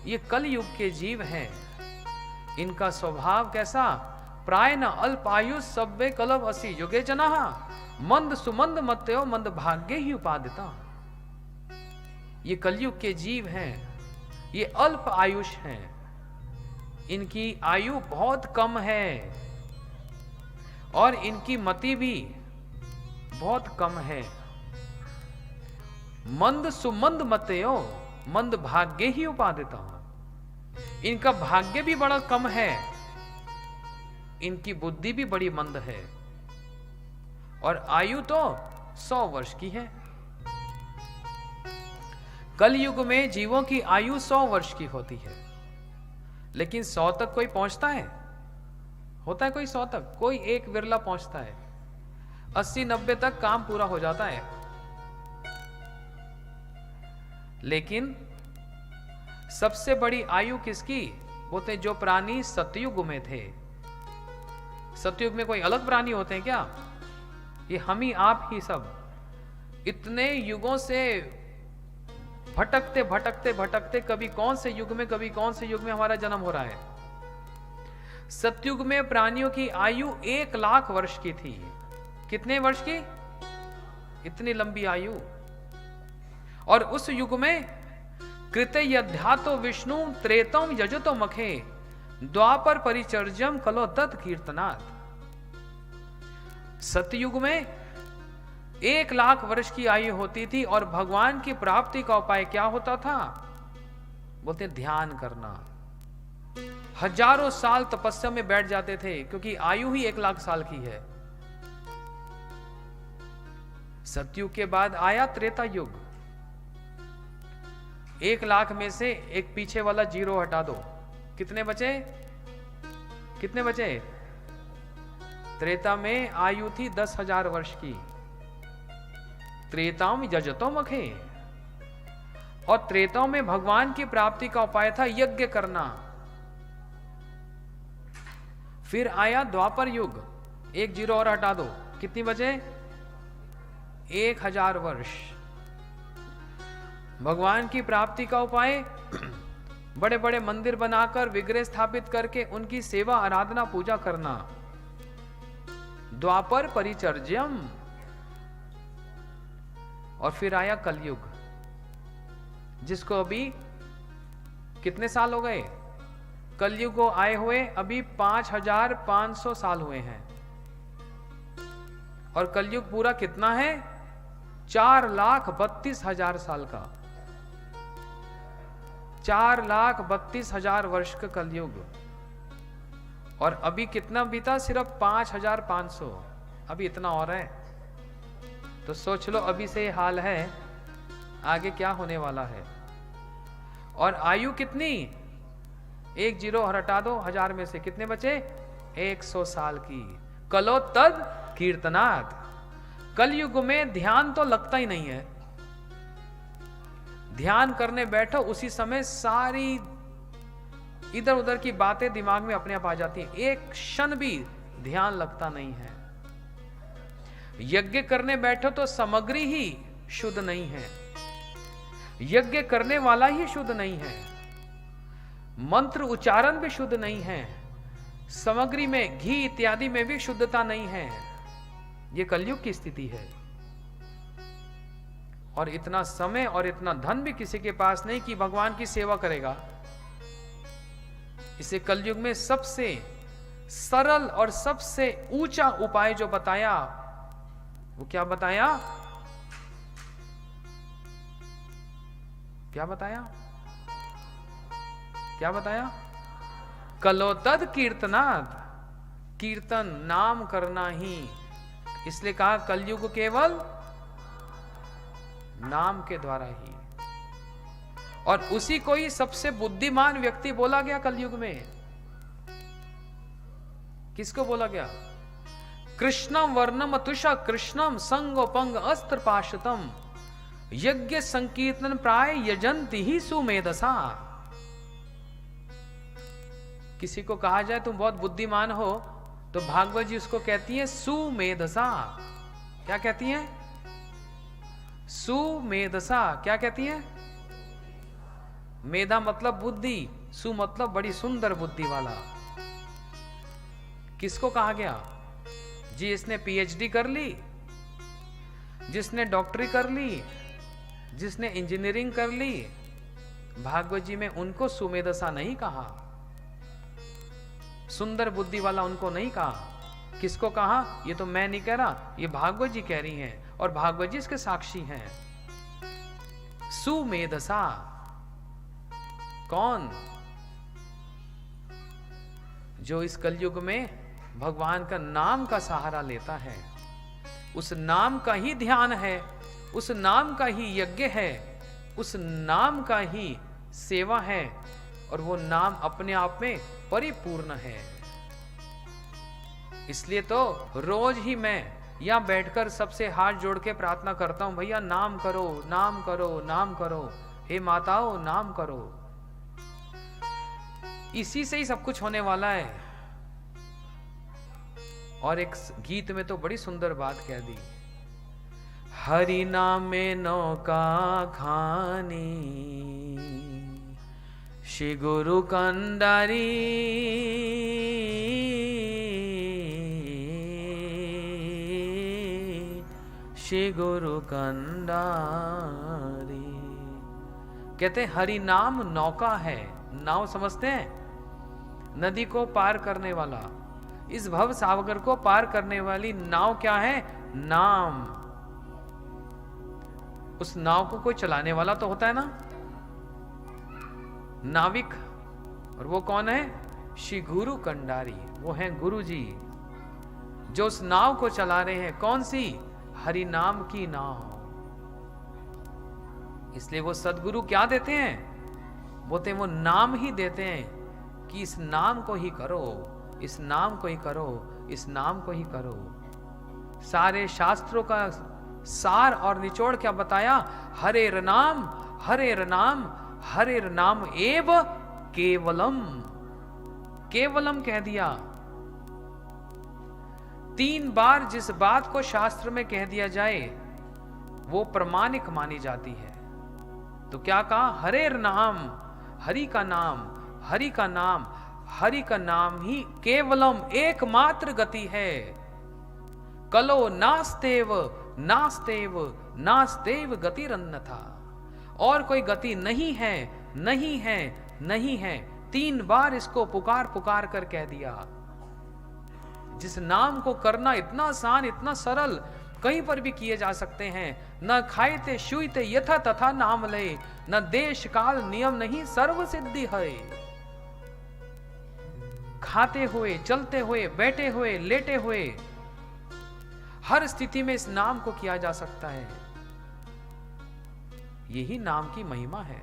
ये कलयुग के जीव हैं। इनका स्वभाव कैसा? प्राय न अल्पायु सब्बे कलव असी युगे जना मंद सुमंद मत्यो मंद भाग्य ही उपादिता। ये कलयुग के जीव हैं, ये अल्प आयुष हैं, इनकी आयु बहुत कम है और इनकी मति भी बहुत कम है। मंद सुमंद मतयो मंद भाग्य ही उपादिता। इनका भाग्य भी बड़ा कम है, इनकी बुद्धि भी बड़ी मंद है और आयु तो 100 वर्ष की है। कलयुग में जीवों की आयु 100 वर्ष की होती है, लेकिन 100 तक कोई पहुंचता है? होता है कोई 100 तक? कोई एक विरला पहुंचता है। 80-90 तक काम पूरा हो जाता है। लेकिन सबसे बड़ी आयु किसकी? बोलते जो प्राणी सतयुग में थे। सतयुग में कोई अलग प्राणी होते हैं क्या? ये हम ही आप ही सब इतने युगों से भटकते भटकते भटकते कभी कौन से युग में कभी कौन से युग में हमारा जन्म हो रहा है। सतयुग में प्राणियों की आयु 1 लाख वर्ष की थी। कितने वर्ष की? इतनी लंबी आयु। और उस युग में कृते यध्यातो विष्णु त्रेतम यजतो मखे द्वापर परिचर्यम कलो तत् कीर्तनात्। सतयुग में 1 लाख वर्ष की आयु होती थी और भगवान की प्राप्ति का उपाय क्या होता था? बोलते ध्यान करना। हजारों साल तपस्या में बैठ जाते थे, क्योंकि आयु ही 1 लाख साल की है। सतयुग के बाद आया त्रेता युग। 1 लाख में से एक पीछे वाला 0 हटा दो, कितने बचे? कितने बचे? त्रेता में आयु थी 10,000 वर्ष की। त्रेताम यजतो मखे। और त्रेताओं में भगवान की प्राप्ति का उपाय था यज्ञ करना। फिर आया द्वापर युग, 1 0 और हटा दो, कितनी बचे? 1000 वर्ष। भगवान की प्राप्ति का उपाय बड़े बड़े मंदिर बनाकर विग्रह स्थापित करके उनकी सेवा आराधना पूजा करना। द्वापर परिचर्यम। और फिर आया कलयुग, जिसको अभी कितने साल हो गए? कलयुग को आए हुए अभी 5500 साल हुए हैं। और कलयुग पूरा कितना है? 4,32,000 साल का। 4,32,000 वर्ष का कलयुग। और अभी कितना बीता? सिर्फ 5,500। अभी इतना और है। तो सोच लो, अभी से हाल है, आगे क्या होने वाला है। और आयु कितनी? 1 0 हटा दो 1000 में से, कितने बचे? 100 साल की। कलो तद कीर्तनात्। कलयुग में ध्यान तो लगता ही नहीं है। ध्यान करने बैठो, उसी समय सारी इधर उधर की बातें दिमाग में अपने आप आ जाती हैं। एक क्षण भी ध्यान लगता नहीं है। यज्ञ करने बैठो तो सामग्री ही शुद्ध नहीं है, यज्ञ करने वाला ही शुद्ध नहीं है, मंत्र उच्चारण भी शुद्ध नहीं है, सामग्री में घी इत्यादि में भी शुद्धता नहीं है। यह कलयुग की स्थिति है। और इतना समय और इतना धन भी किसी के पास नहीं कि भगवान की सेवा करेगा। इसे कलयुग में सबसे सरल और सबसे ऊंचा उपाय जो बताया, वो क्या बताया? क्या बताया? क्या बताया? कलो तद कीर्तनात्। कीर्तन, नाम करना ही। इसलिए कहा कलयुग केवल नाम के द्वारा ही। और उसी को ही सबसे बुद्धिमान व्यक्ति बोला गया कलयुग में। किसको बोला गया? कृष्णम वर्णम तुषा कृष्णम संगोपंग अस्त्र पाशतम यज्ञ संकीर्तन प्राय यजंती ही सुमेधसा। किसी को कहा जाए तुम बहुत बुद्धिमान हो, तो भागवत जी उसको कहती है सुमेधसा। क्या कहती हैं? सुमेधसा। क्या कहती हैं? मेधा मतलब बुद्धि, सु मतलब बड़ी सुंदर बुद्धि वाला। किसको कहा गया? जिसने पीएचडी कर ली, जिसने डॉक्टरी कर ली, जिसने इंजीनियरिंग कर ली, भागवत जी में उनको सुमेधसा नहीं कहा, सुंदर बुद्धि वाला उनको नहीं कहा। किसको कहा? ये तो मैं नहीं कह रहा, ये भागवत जी कह रही हैं, और भागवत जी इसके साक्षी हैं। सुमेधसा कौन? जो इस कलयुग में भगवान का नाम का सहारा लेता है, उस नाम का ही ध्यान है, उस नाम का ही यज्ञ है, उस नाम का ही सेवा है, और वो नाम अपने आप में परिपूर्ण है। इसलिए तो रोज ही मैं यहां बैठकर सबसे हाथ जोड़ के प्रार्थना करता हूं, भैया नाम करो, नाम करो, नाम करो, हे माताओं नाम करो। इसी से ही सब कुछ होने वाला है। और एक गीत में तो बड़ी सुंदर बात कह दी, हरि नाम में नौका खानी, श्री गुरु कंडारी, श्री गुरु कंडारी। कहते हैं हरि नाम नौका है। नाव समझते हैं? नदी को पार करने वाला, इस भव सागर को पार करने वाली नाव क्या है? नाम। उस नाव को कोई चलाने वाला तो होता है ना, नाविक, और वो कौन है? श्री गुरु कंडारी, वो हैं गुरु जी, जो उस नाव को चला रहे हैं। कौन सी? हरि नाम की नाव। इसलिए वो सदगुरु क्या देते हैं? बोलते हैं वो नाम ही देते हैं कि इस नाम को ही करो, इस नाम को ही करो, इस नाम को ही करो। सारे शास्त्रों का सार और निचोड़ क्या बताया? हरेर नाम, हरेर नाम, हरेर नाम एव केवलम। केवलम कह दिया। 3 बार जिस बात को शास्त्र में कह दिया जाए वो प्रमाणिक मानी जाती है। तो क्या कहा? हरेर नाम, हरि का नाम, हरि का नाम, हरि का नाम ही केवलम एकमात्र गति है। कलो नास्तेव, नास्तेव, नास्तेव गतिरन्यथा। और कोई गति नहीं है, नहीं है, नहीं है। 3 बार इसको पुकार पुकार कर कह दिया। जिस नाम को करना इतना आसान, इतना सरल, कहीं पर भी किए जा सकते हैं। न खाइते शुइते यथा तथा नाम ले, न देश काल नियम नहीं सर्व सिद्धि है। खाते हुए, चलते हुए, बैठे हुए, लेटे हुए, हर स्थिति में इस नाम को किया जा सकता है। यही नाम की महिमा है।